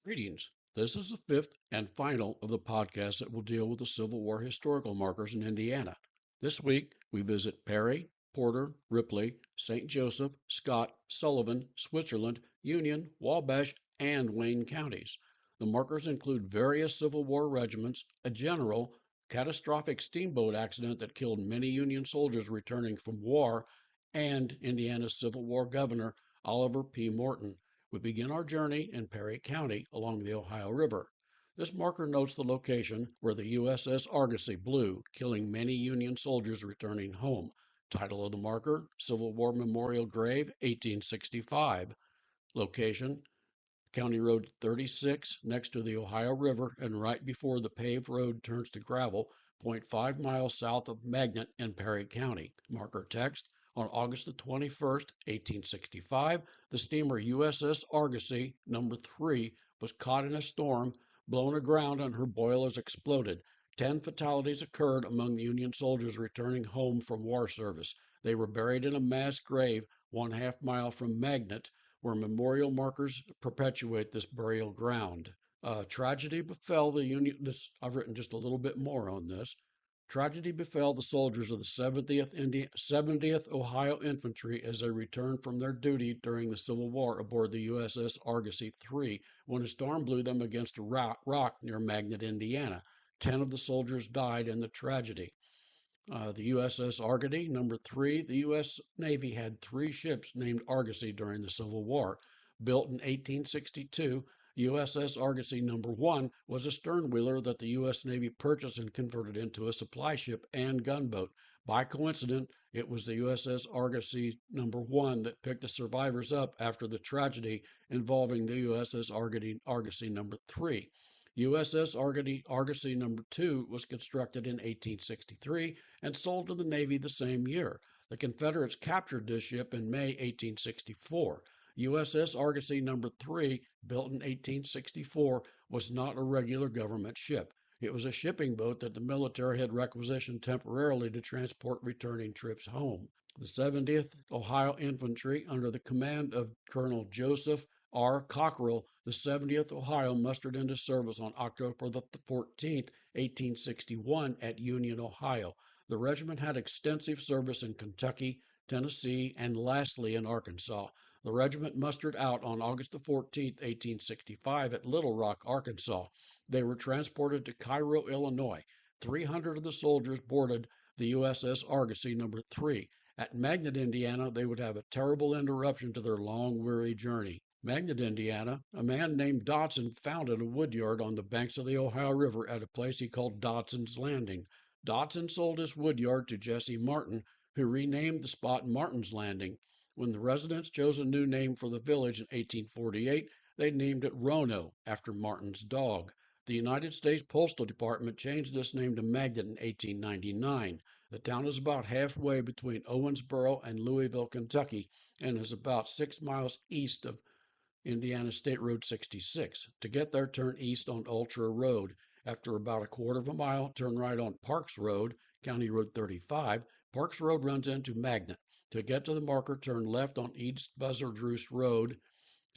Greetings. This is the fifth and final of the podcast that will deal with the Civil War historical markers in Indiana. This week, we visit Perry, Porter, Ripley, St. Joseph, Scott, Sullivan, Switzerland, Union, Wabash, and Wayne counties. The markers include various Civil War regiments, a general, catastrophic steamboat accident that killed many Union soldiers returning from war, and Indiana's Civil War governor, Oliver P. Morton. We begin our journey in Perry County along the Ohio River. This marker notes the location where the USS Argosy blew, killing many Union soldiers returning home. Title of the marker, Civil War Memorial Grave, 1865. Location, County Road 36 next to the Ohio River and right before the paved road turns to gravel, 0.5 miles south of Magnet in Perry County. Marker text, on August the 21st, 1865, the steamer USS Argosy, number 3, was caught in a storm, blown aground, and her boilers exploded. 10 fatalities occurred among the Union soldiers returning home from war service. They were buried in a mass grave 1/2 mile from Magnet, where memorial markers perpetuate this burial ground. Tragedy befell the Union. I've written just a little bit more on this. Tragedy befell the soldiers of the 70th Ohio Infantry as they returned from their duty during the Civil War aboard the USS Argosy III when a storm blew them against a rock near Magnet, Indiana. 10 of the soldiers died in the tragedy. The USS Argosy, number 3, the U.S. Navy had 3 ships named Argosy during the Civil War. Built in 1862, USS Argosy number 1 was a sternwheeler that the U.S. Navy purchased and converted into a supply ship and gunboat. By coincidence, it was the USS Argosy number 1 that picked the survivors up after the tragedy involving the USS Argosy number 3. USS Argosy number 2 was constructed in 1863 and sold to the Navy the same year. The Confederates captured this ship in May 1864. USS Argosy number 3, built in 1864, was not a regular government ship. It was a shipping boat that the military had requisitioned temporarily to transport returning troops home. The 70th Ohio Infantry, under the command of Colonel Joseph R. Cockrell, the 70th Ohio mustered into service on October the 14th, 1861 at Union, Ohio. The regiment had extensive service in Kentucky, Tennessee, and lastly in Arkansas. The regiment mustered out on August the 14th, 1865 at Little Rock, Arkansas. They were transported to Cairo, Illinois. 300 of the soldiers boarded the USS Argosy number 3. At Magnet, Indiana, they would have a terrible interruption to their long, weary journey. Magnet, Indiana, a man named Dodson founded a woodyard on the banks of the Ohio River at a place he called Dodson's Landing. Dodson sold his woodyard to Jesse Martin, who renamed the spot Martin's Landing. When the residents chose a new name for the village in 1848, they named it Rono, after Martin's dog. The United States Postal Department changed this name to Magnet in 1899. The town is about halfway between Owensboro and Louisville, Kentucky, and is about 6 miles east of Indiana State Road 66. To get there, turn east on Ultra Road. After about a quarter of a mile, turn right on Parks Road, County Road 35. Parks Road runs into Magnet. To get to the marker, turn left on East Buzzard Roost Road.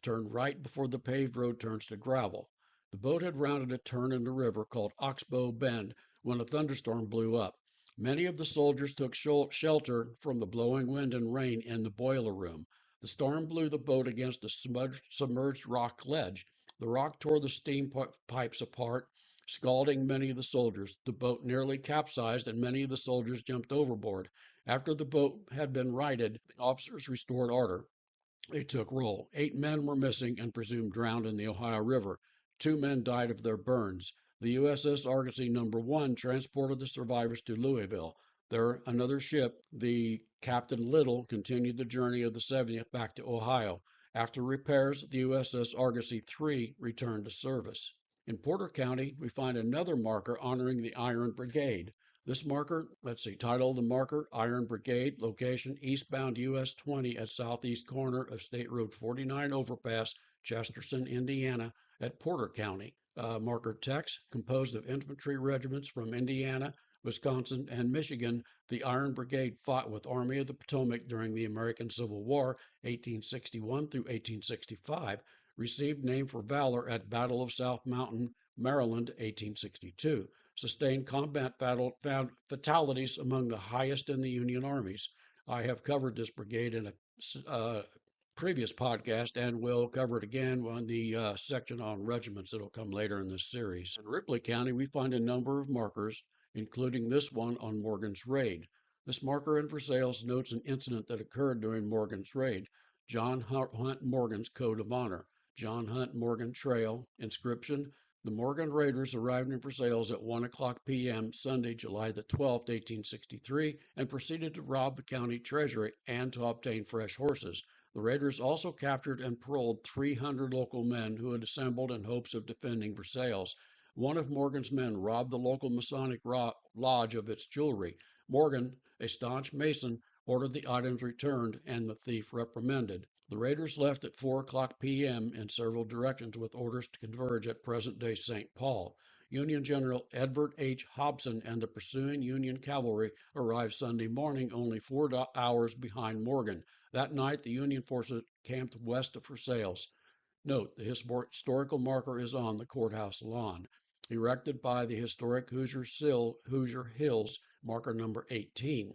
Turn right before the paved road turns to gravel. The boat had rounded a turn in the river called Oxbow Bend when a thunderstorm blew up. Many of the soldiers took shelter from the blowing wind and rain in the boiler room. The storm blew the boat against a submerged rock ledge. The rock tore the steam pipes apart, scalding many of the soldiers. The boat nearly capsized and many of the soldiers jumped overboard. After the boat had been righted, the officers restored order. They took roll. 8 men were missing and presumed drowned in the Ohio River. 2 men died of their burns. The USS Argosy number 1 transported the survivors to Louisville. There, another ship, the Captain Little, continued the journey of the 70th back to Ohio. After repairs, the USS Argosy III returned to service. In Porter County, we find another marker honoring the Iron Brigade. This marker, title of the marker, Iron Brigade, location eastbound US 20 at southeast corner of State Road 49 overpass, Chesterton, Indiana, at Porter County. Marker text, composed of infantry regiments from Indiana, Wisconsin, and Michigan. The Iron Brigade fought with Army of the Potomac during the American Civil War, 1861 through 1865. Received name for valor at Battle of South Mountain, Maryland, 1862. Sustained combat fatalities among the highest in the Union armies. I have covered this brigade in a previous podcast and will cover it again on the section on regiments that'll come later in this series. In Ripley County, we find a number of markers, including this one on Morgan's raid. This marker in Versailles notes an incident that occurred during Morgan's raid. John Hunt Morgan's Code of Honor. John Hunt Morgan Trail. Inscription: the Morgan Raiders arrived in Versailles at 1:00 p.m. Sunday, July the 12th, 1863, and proceeded to rob the county treasury and to obtain fresh horses. The raiders also captured and paroled 300 local men who had assembled in hopes of defending Versailles. One of Morgan's men robbed the local Masonic lodge of its jewelry. Morgan, a staunch Mason, ordered the items returned and the thief reprimanded. The raiders left at 4:00 p.m. in several directions with orders to converge at present-day St. Paul. Union General Edward H. Hobson and the pursuing Union cavalry arrived Sunday morning, only 4 hours behind Morgan. That night, the Union forces camped west of Versailles. Note, the historical marker is on the courthouse lawn. Erected by the historic Hoosier Hills, marker number 18.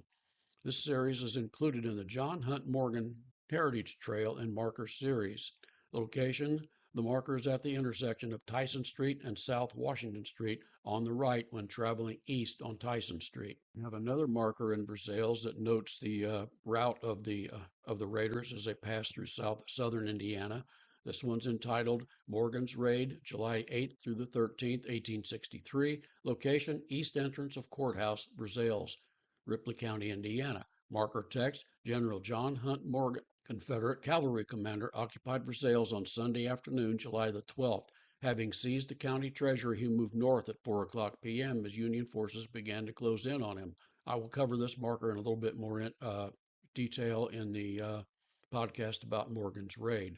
This series is included in the John Hunt Morgan Heritage Trail and Marker Series. Location: the marker is at the intersection of Tyson Street and South Washington Street on the right when traveling east on Tyson Street. We have another marker in Versailles that notes the route of the raiders as they pass through southern Indiana. This one's entitled Morgan's Raid, July 8th through the 13th, 1863. Location: east entrance of Courthouse, Versailles, Ripley County, Indiana. Marker text: General John Hunt Morgan, Confederate cavalry commander, occupied Versailles on Sunday afternoon, July the 12th. Having seized the county treasury, he moved north at 4:00 p.m. as Union forces began to close in on him. I will cover this marker in a little bit more detail in the podcast about Morgan's raid.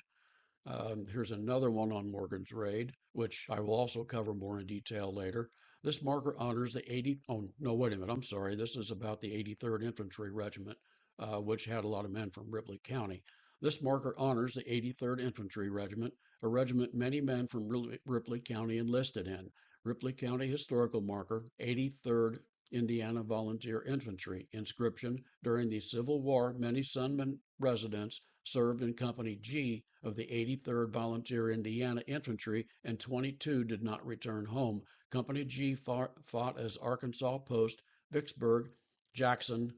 Here's another one on Morgan's raid, which I will also cover more in detail later. This marker honors the 80th. Oh, no, wait a minute. I'm sorry. This is about the 83rd Infantry Regiment, which had a lot of men from Ripley County. This marker honors the 83rd Infantry Regiment, a regiment many men from Ripley County enlisted in. Ripley County Historical Marker, 83rd Indiana Volunteer Infantry. Inscription: during the Civil War, many Sunman residents served in Company G of the 83rd Volunteer Indiana Infantry, and 22 did not return home. Company G fought as Arkansas Post, Vicksburg, Jackson,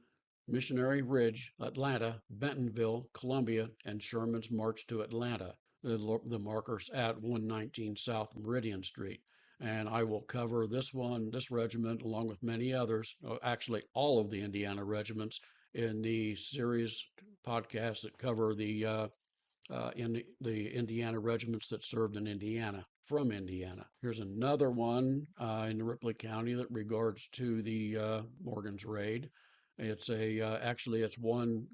Missionary Ridge, Atlanta, Bentonville, Columbia, and Sherman's march to Atlanta. The markers at 119 South Meridian Street. And I will cover this regiment, along with many others, actually all of the Indiana regiments, in the series podcasts that cover the Indiana regiments that served in Indiana, from Indiana. Here's another one in Ripley County that regards to the Morgan's raid. It's it's one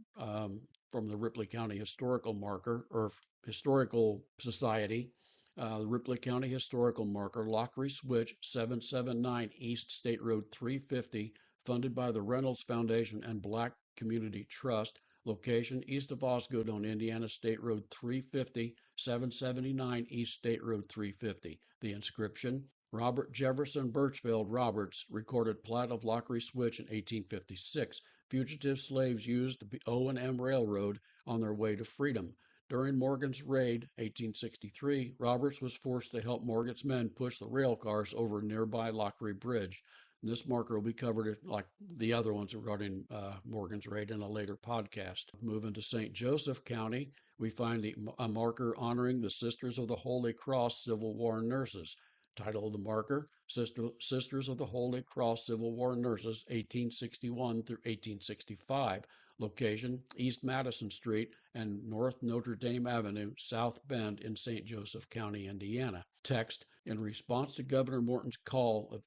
from the Ripley County Historical Marker, or Historical Society. The Ripley County Historical Marker, Lockery Switch, 779 East State Road 350, funded by the Reynolds Foundation and Black Community Trust. Location: east of Osgood on Indiana State Road 350, 779 East State Road 350. The inscription: Robert Jefferson Birchfield Roberts, recorded plat of Lockery Switch in 1856. Fugitive slaves used the O&M Railroad on their way to freedom. During Morgan's raid, 1863, Roberts was forced to help Morgan's men push the rail cars over nearby Lockery Bridge. And this marker will be covered like the other ones regarding Morgan's raid in a later podcast. Moving to St. Joseph County, we find a marker honoring the Sisters of the Holy Cross Civil War nurses. Title of the marker: Sisters of the Holy Cross Civil War Nurses, 1861 through 1865. Location: East Madison Street and North Notre Dame Avenue, South Bend in St. Joseph County, Indiana. Text: in response to Governor Morton's call of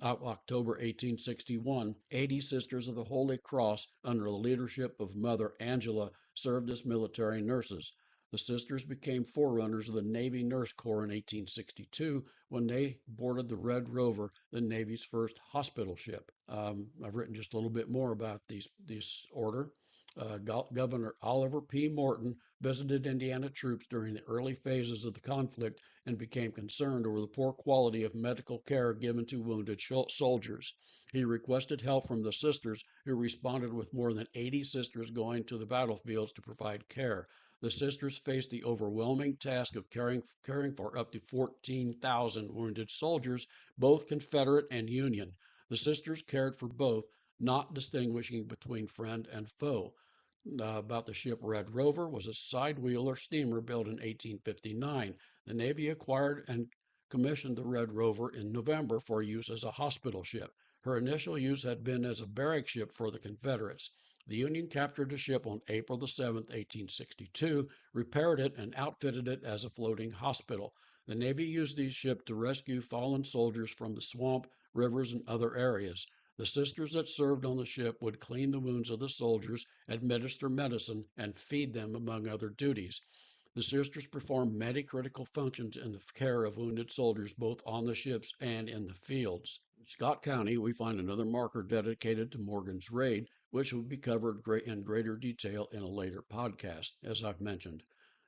October 1861, 80 Sisters of the Holy Cross, under the leadership of Mother Angela, served as military nurses. The sisters became forerunners of the Navy Nurse Corps in 1862 when they boarded the Red Rover, the Navy's first hospital ship. I've written just a little bit more about this order. Governor Oliver P. Morton visited Indiana troops during the early phases of the conflict and became concerned over the poor quality of medical care given to wounded soldiers. He requested help from the sisters, who responded with more than 80 sisters going to the battlefields to provide care. The sisters faced the overwhelming task of caring for up to 14,000 wounded soldiers, both Confederate and Union. The sisters cared for both, not distinguishing between friend and foe. About the ship Red Rover was a side-wheeler steamer built in 1859. The Navy acquired and commissioned the Red Rover in November for use as a hospital ship. Her initial use had been as a barrack ship for the Confederates. The Union captured the ship on April the 7th, 1862, repaired it, and outfitted it as a floating hospital. The Navy used these ships to rescue fallen soldiers from the swamp, rivers, and other areas. The sisters that served on the ship would clean the wounds of the soldiers, administer medicine, and feed them, among other duties. The sisters performed many critical functions in the care of wounded soldiers, both on the ships and in the fields. In Scott County, we find another marker dedicated to Morgan's raid, which will be covered in greater detail in a later podcast, as I've mentioned.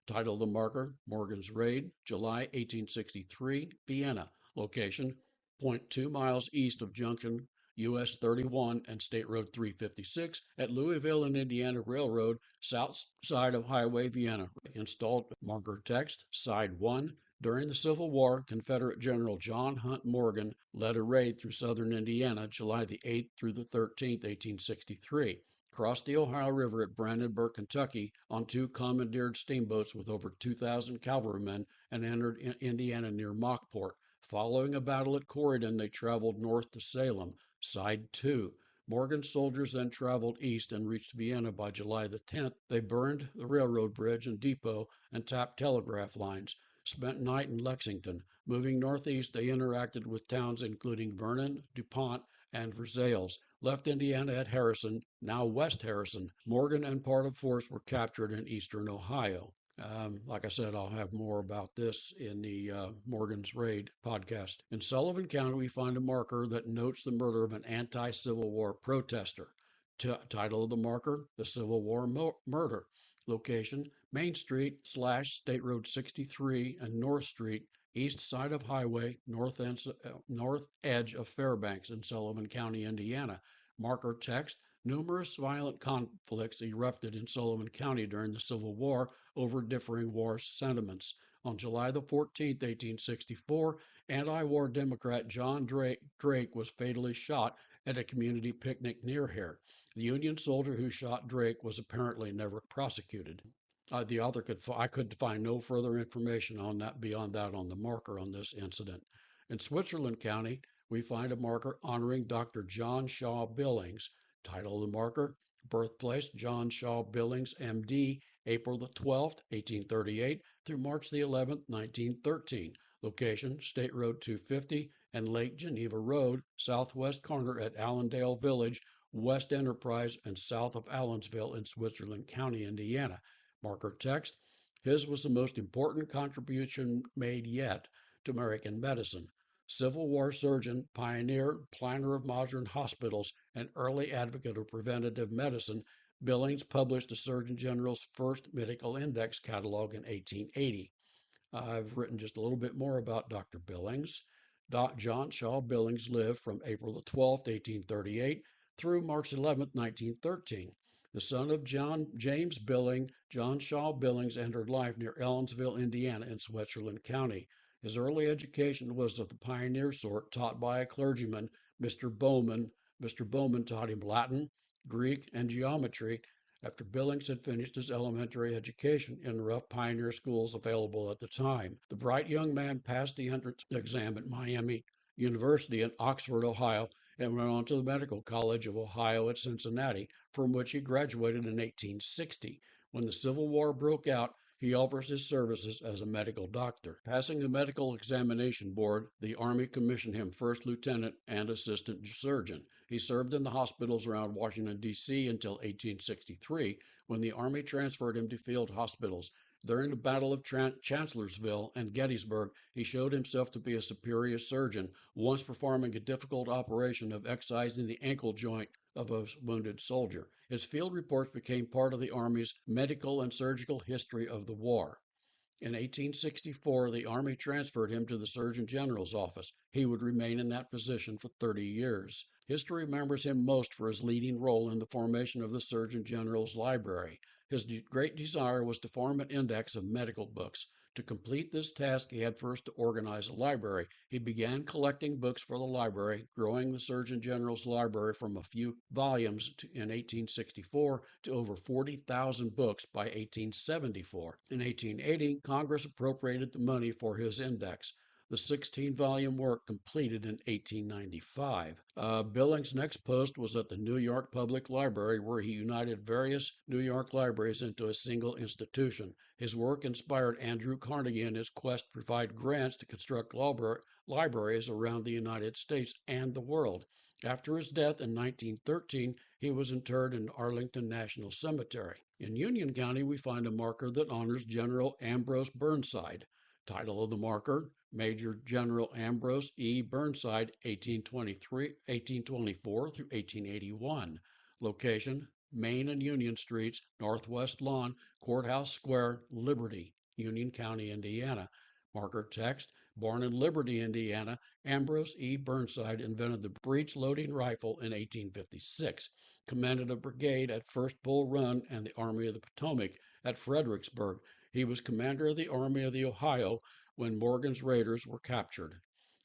Title of the marker, Morgan's Raid, July 1863, Vienna. Location, 0.2 miles east of Junction US 31 and State Road 356 at Louisville and Indiana Railroad, south side of Highway Vienna. Installed marker text, Side 1. During the Civil War, Confederate General John Hunt Morgan led a raid through southern Indiana, July the 8th through the 13th, 1863. Crossed the Ohio River at Brandenburg, Kentucky on two commandeered steamboats with over 2,000 cavalrymen and entered Indiana near Mockport. Following a battle at Corydon, they traveled north to Salem. Side 2. Morgan's soldiers then traveled east and reached Vienna by July the 10th. They burned the railroad bridge and depot and tapped telegraph lines. Spent night in Lexington. Moving northeast, they interacted with towns including Vernon, DuPont, and Versailles. Left Indiana at Harrison, now West Harrison. Morgan and part of force were captured in eastern Ohio. Like I said, I'll have more about this in the Morgan's Raid podcast. In Sullivan County, we find a marker that notes the murder of an anti-Civil War protester. Title of the marker, The Civil War Murder. Location, Main Street / State Road 63 and North Street, east side of highway, north edge of Fairbanks in Sullivan County, Indiana. Marker text, numerous violent conflicts erupted in Sullivan County during the Civil War over differing war sentiments. On July the 14th, 1864, anti-war Democrat John Drake was fatally shot at a community picnic near here. The Union soldier who shot Drake was apparently never prosecuted. The author I could find no further information on that beyond that on the marker on this incident. In Switzerland County, we find a marker honoring Dr. John Shaw Billings. Title of the marker, birthplace John Shaw Billings, M.D., April the 12th, 1838 through March the 11th, 1913. Location, State Road 250 and Lake Geneva Road, southwest corner at Allendale Village, West Enterprise, and south of Allensville in Switzerland County, Indiana. Marker text, his was the most important contribution made yet to American medicine. Civil War surgeon, pioneer, planner of modern hospitals, and early advocate of preventative medicine, Billings published the Surgeon General's first medical index catalog in 1880. I've written just a little bit more about Dr. Billings. John Shaw Billings lived from April the 12th, 1838 through March 11th, 1913. The son of James Billing, John Shaw Billings entered life near Ellensville, Indiana in Switzerland County. His early education was of the pioneer sort, taught by a clergyman, Mr. Bowman. Mr. Bowman taught him Latin, Greek, and geometry after Billings had finished his elementary education in rough pioneer schools available at the time. The bright young man passed the entrance exam at Miami University in Oxford, Ohio, and went on to the Medical College of Ohio at Cincinnati, from which he graduated in 1860. When the Civil War broke out, he offers his services as a medical doctor. Passing the medical examination board, the Army commissioned him first lieutenant and assistant surgeon. He served in the hospitals around Washington, D.C. until 1863, when the Army transferred him to field hospitals. During the Battle of Chancellorsville and Gettysburg, he showed himself to be a superior surgeon, once performing a difficult operation of excising the ankle joint of a wounded soldier. His field reports became part of the Army's medical and surgical history of the war. In 1864, the Army transferred him to the Surgeon General's office. He would remain in that position for 30 years. History remembers him most for his leading role in the formation of the Surgeon General's library. His great desire was to form an index of medical books. To complete this task, he had first to organize a library. He began collecting books for the library, growing the Surgeon General's library from a few volumes in 1864 to over 40,000 books by 1874. In 1880, Congress appropriated the money for his index. The 16-volume work completed in 1895. Billings' next post was at the New York Public Library, where he united various New York libraries into a single institution. His work inspired Andrew Carnegie in his quest to provide grants to construct libraries around the United States and the world. After his death in 1913, he was interred in Arlington National Cemetery. In Union County, we find a marker that honors General Ambrose Burnside. Title of the marker, Major General Ambrose E. Burnside, 1824 through 1881. Location, Main and Union Streets, Northwest Lawn, Courthouse Square, Liberty, Union County, Indiana. Marker text, born in Liberty, Indiana, Ambrose E. Burnside invented the breech-loading rifle in 1856, commanded a brigade at First Bull Run and the Army of the Potomac at Fredericksburg. He was commander of the Army of the Ohio when Morgan's raiders were captured.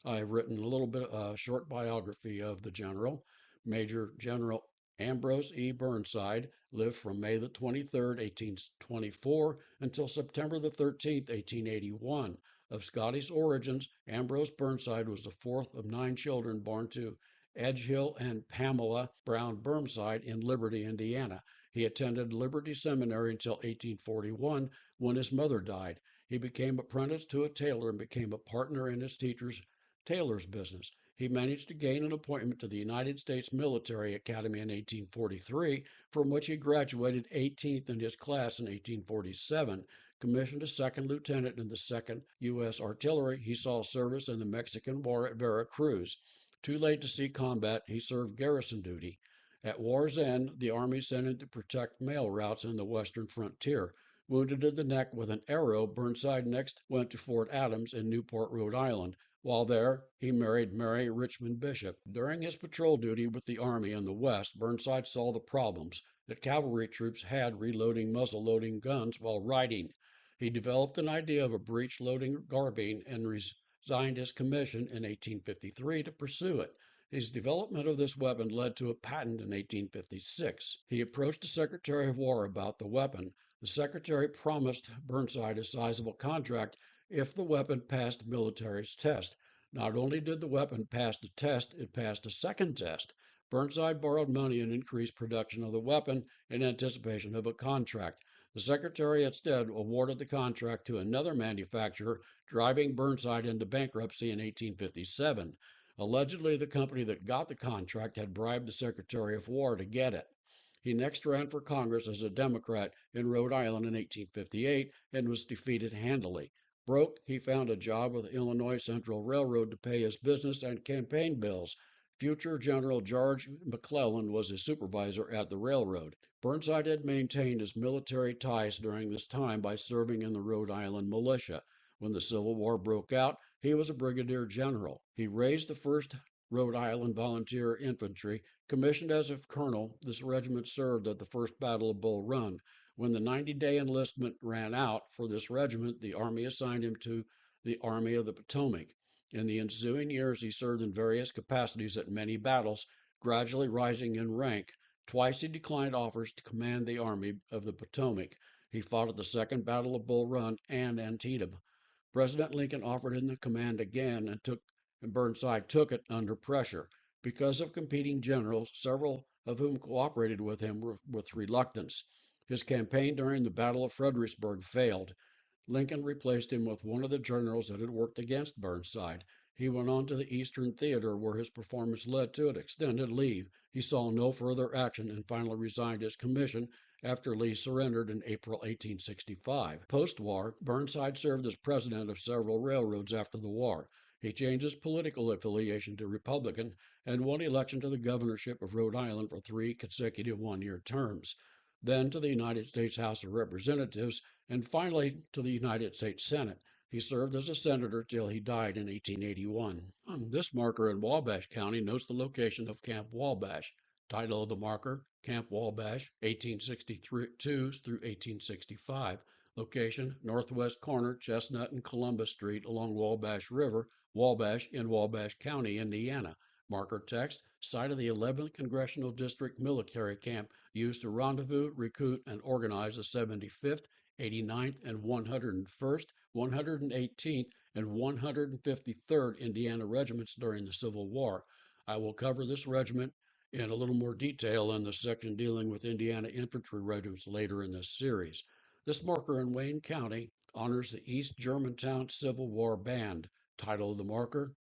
I've written a little bit short biography of the general. Major General Ambrose E. Burnside lived from May the 23rd, 1824 until September the 13th, 1881. Of Scottish origins, Ambrose Burnside was the fourth of 9 children born to Edgehill and Pamela Brown Burnside in Liberty, Indiana. He attended Liberty Seminary until 1841 when his mother died. He became apprenticed to a tailor and became a partner in his teacher's tailor's business. He managed to gain an appointment to the United States Military Academy in 1843, from which he graduated 18th in his class in 1847. Commissioned a second lieutenant in the 2nd U.S. Artillery, he saw service in the Mexican War at Veracruz. Too late to see combat, he served garrison duty. At war's end, the Army sent him to protect mail routes in the western frontier. Wounded in the neck with an arrow, Burnside next went to Fort Adams in Newport, Rhode Island. While there, he married Mary Richmond Bishop. During his patrol duty with the Army in the West, Burnside saw the problems that cavalry troops had reloading muzzle-loading guns while riding. He developed an idea of a breech-loading carbine and resigned his commission in 1853 to pursue it. His development of this weapon led to a patent in 1856. He approached the Secretary of War about the weapon. The Secretary promised Burnside a sizable contract if the weapon passed the military's test. Not only did the weapon pass the test, it passed a second test. Burnside borrowed money and increased production of the weapon in anticipation of a contract. The Secretary instead awarded the contract to another manufacturer, driving Burnside into bankruptcy in 1857. Allegedly, the company that got the contract had bribed the Secretary of War to get it. He next ran for Congress as a Democrat in Rhode Island in 1858 and was defeated handily. Broke, he found a job with the Illinois Central Railroad to pay his business and campaign bills. Future General George McClellan was his supervisor at the railroad. Burnside had maintained his military ties during this time by serving in the Rhode Island militia. When the Civil War broke out, he was a brigadier general. He raised the 1st Rhode Island Volunteer Infantry. Commissioned as a colonel, this regiment served at the First Battle of Bull Run. When the 90-day enlistment ran out for this regiment, the Army assigned him to the Army of the Potomac. In the ensuing years, he served in various capacities at many battles, gradually rising in rank. Twice he declined offers to command the Army of the Potomac. He fought at the Second Battle of Bull Run and Antietam. President Lincoln offered him the command again, and Burnside took it under pressure. Because of competing generals, several of whom cooperated with him with reluctance. His campaign during the Battle of Fredericksburg failed. Lincoln replaced him with one of the generals that had worked against Burnside. He went on to the Eastern Theater, where his performance led to an extended leave. He saw no further action and finally resigned his commission after Lee surrendered in April 1865. Post-war, Burnside served as president of several railroads after the war. He changed his political affiliation to Republican and won election to the governorship of Rhode Island for 3 consecutive one-year terms, then to the United States House of Representatives, and finally to the United States Senate. He served as a senator till he died in 1881. This marker in Wabash County notes the location of Camp Wabash. Title of the marker, Camp Wabash, 1862 through 1865. Location, northwest corner, Chestnut and Columbus Street along Wabash River, Wabash in Wabash County, Indiana. Marker text, site of the 11th Congressional District military camp used to rendezvous, recruit, and organize the 75th, 89th, and 101st, 118th, and 153rd Indiana regiments during the Civil War. I will cover this regiment in a little more detail in the section dealing with Indiana infantry regiments later in this series. This marker in Wayne County honors the East Germantown Civil War Band. Title of the marker,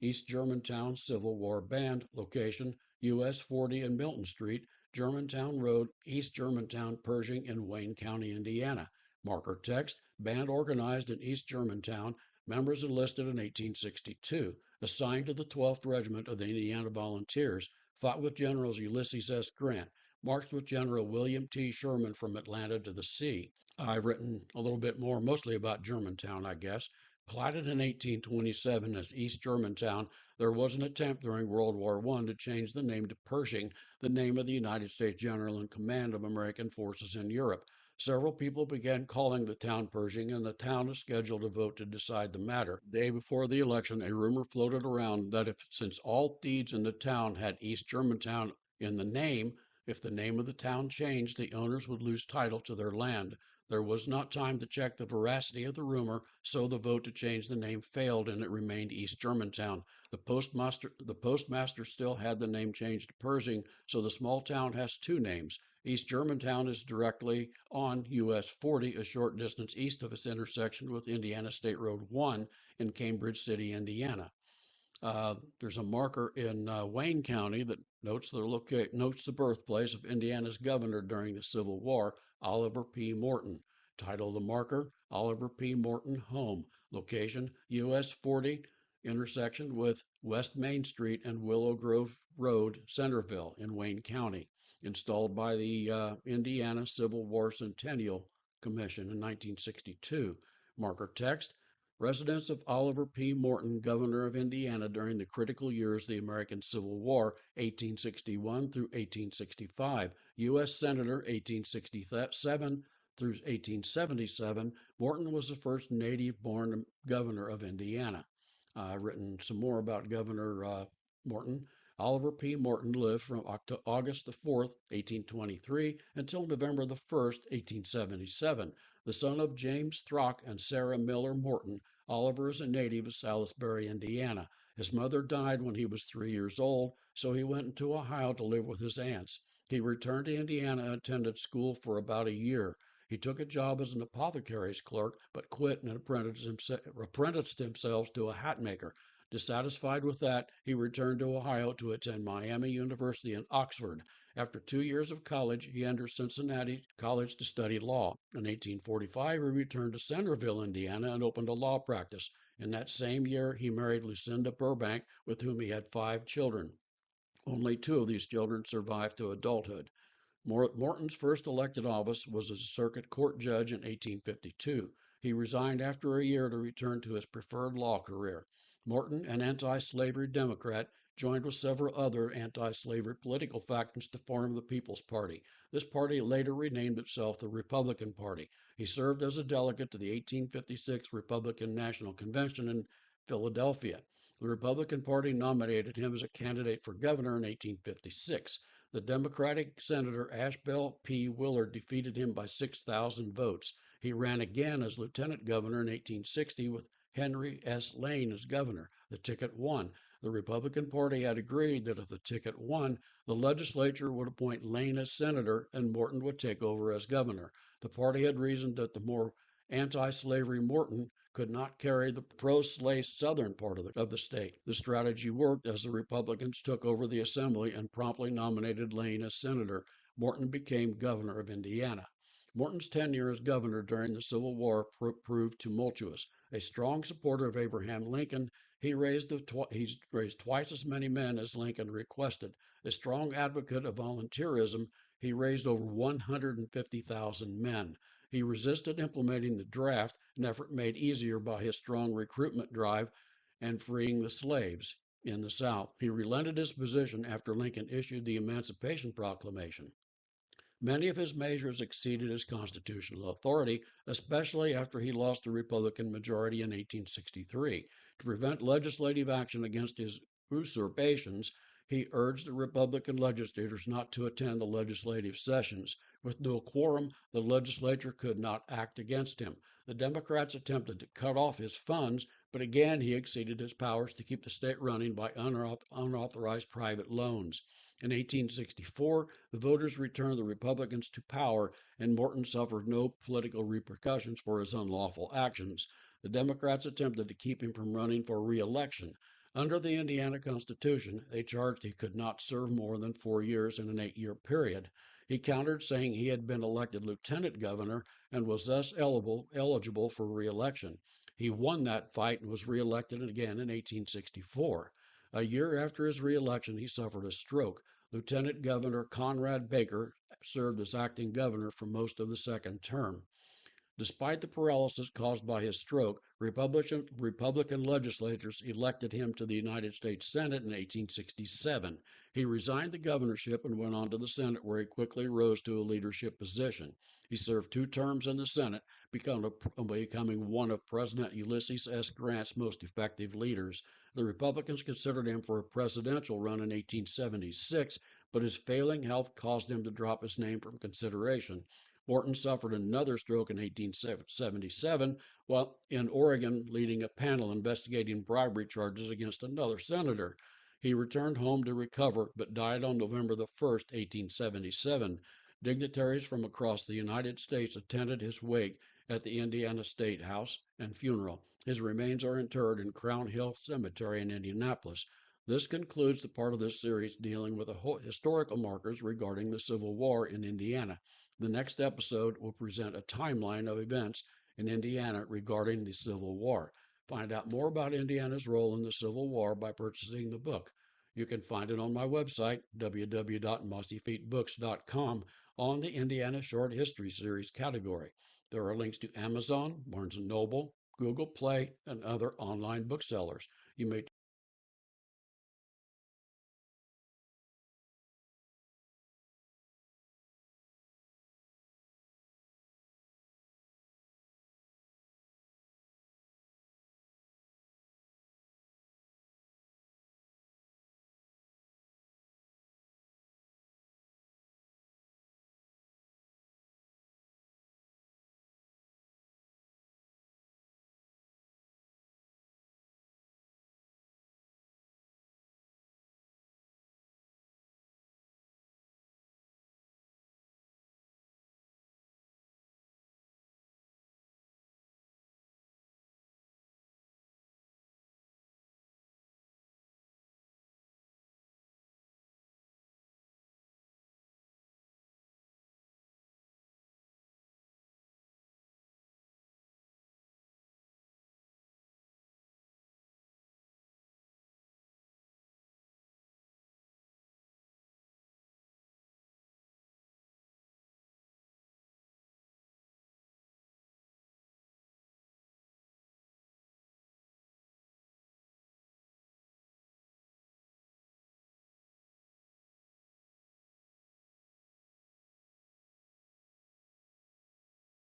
East Germantown Civil War Band. Location, US 40 and Milton Street, Germantown Road, East Germantown, Pershing in Wayne County, Indiana. Marker text, band organized in East Germantown, members enlisted in 1862, assigned to the 12th Regiment of the Indiana Volunteers, fought with Generals Ulysses S. Grant, marched with General William T. Sherman from Atlanta to the sea. I've written a little bit more, mostly about Germantown, I guess. Platted in 1827 as East Germantown, there was an attempt during World War I to change the name to Pershing, the name of the United States General in command of American forces in Europe. Several people began calling the town Pershing, and the town is scheduled to vote to decide the matter. The day before the election, a rumor floated around that since all deeds in the town had East Germantown in the name, if the name of the town changed, the owners would lose title to their land. There was not time to check the veracity of the rumor, so the vote to change the name failed and it remained East Germantown. The postmaster still had the name changed to Pershing, so the small town has 2 names. East Germantown is directly on US 40, a short distance east of its intersection with Indiana State Road 1 in Cambridge City, Indiana. There's a marker in Wayne County that notes the birthplace of Indiana's governor during the Civil War, Oliver P. Morton. Title of the marker, Oliver P. Morton Home. Location, US 40, intersection with West Main Street and Willow Grove Road, Centerville in Wayne County. Installed by the Indiana Civil War Centennial Commission in 1962. Marker text, residents of Oliver P. Morton, governor of Indiana during the critical years of the American Civil War, 1861 through 1865, U.S. Senator, 1867 through 1877. Morton was the first native-born governor of Indiana. I've written some more about Governor Morton. Oliver P. Morton lived from August the 4th, 1823, until November the 1st, 1877. The son of James Throck and Sarah Miller Morton, Oliver is a native of Salisbury, Indiana. His mother died when he was 3 years old, so he went into Ohio to live with his aunts. He returned to Indiana and attended school for about a year. He took a job as an apothecary's clerk, but quit and apprenticed himself to a hat maker. Dissatisfied with that, he returned to Ohio to attend Miami University and Oxford. After 2 years of college, he entered Cincinnati College to study law. In 1845, he returned to Centerville, Indiana, and opened a law practice. In that same year, he married Lucinda Burbank, with whom he had 5 children. Only 2 of these children survived to adulthood. Morton's first elected office was as a circuit court judge in 1852. He resigned after a year to return to his preferred law career. Morton, an anti-slavery Democrat, joined with several other anti-slavery political factions to form the People's Party. This party later renamed itself the Republican Party. He served as a delegate to the 1856 Republican National Convention in Philadelphia. The Republican Party nominated him as a candidate for governor in 1856. The Democratic Senator Ashbel P. Willard defeated him by 6,000 votes. He ran again as lieutenant governor in 1860 with Henry S. Lane as governor. The ticket won. The Republican Party had agreed that if the ticket won, the legislature would appoint Lane as senator and Morton would take over as governor. The party had reasoned that the more anti-slavery Morton could not carry the pro-slave southern part of the state. The strategy worked as the Republicans took over the assembly and promptly nominated Lane as senator. Morton became governor of Indiana. Morton's tenure as governor during the Civil War proved tumultuous. A strong supporter of Abraham Lincoln, he's raised twice as many men as Lincoln requested. A strong advocate of volunteerism, he raised over 150,000 men. He resisted implementing the draft, an effort made easier by his strong recruitment drive and freeing the slaves in the South. He relented his position after Lincoln issued the Emancipation Proclamation. Many of his measures exceeded his constitutional authority, especially after he lost the Republican majority in 1863. To prevent legislative action against his usurpations, he urged the Republican legislators not to attend the legislative sessions. With no quorum, the legislature could not act against him. The Democrats attempted to cut off his funds, but again he exceeded his powers to keep the state running by unauthorized private loans. In 1864, the voters returned the Republicans to power, and Morton suffered no political repercussions for his unlawful actions. The Democrats attempted to keep him from running for re-election. Under the Indiana Constitution, they charged he could not serve more than 4 years in an 8-year period. He countered, saying he had been elected lieutenant governor and was thus eligible for re-election. He won that fight and was re-elected again in 1864. A year after his re-election, he suffered a stroke. Lieutenant Governor Conrad Baker served as acting governor for most of the second term. Despite the paralysis caused by his stroke, Republican legislators elected him to the United States Senate in 1867. He resigned the governorship and went on to the Senate, where he quickly rose to a leadership position. He served 2 terms in the Senate, becoming one of President Ulysses S. Grant's most effective leaders. The Republicans considered him for a presidential run in 1876, but his failing health caused him to drop his name from consideration. Morton suffered another stroke in 1877 while in Oregon, leading a panel investigating bribery charges against another senator. He returned home to recover, but died on November the 1st, 1877. Dignitaries from across the United States attended his wake at the Indiana State House and funeral. His remains are interred in Crown Hill Cemetery in Indianapolis. This concludes the part of this series dealing with the historical markers regarding the Civil War in Indiana. The next episode will present a timeline of events in Indiana regarding the Civil War. Find out more about Indiana's role in the Civil War by purchasing the book. You can find it on my website, www.mossyfeetbooks.com, on the Indiana Short History Series category. There are links to Amazon, Barnes & Noble, Google Play, and other online booksellers. You may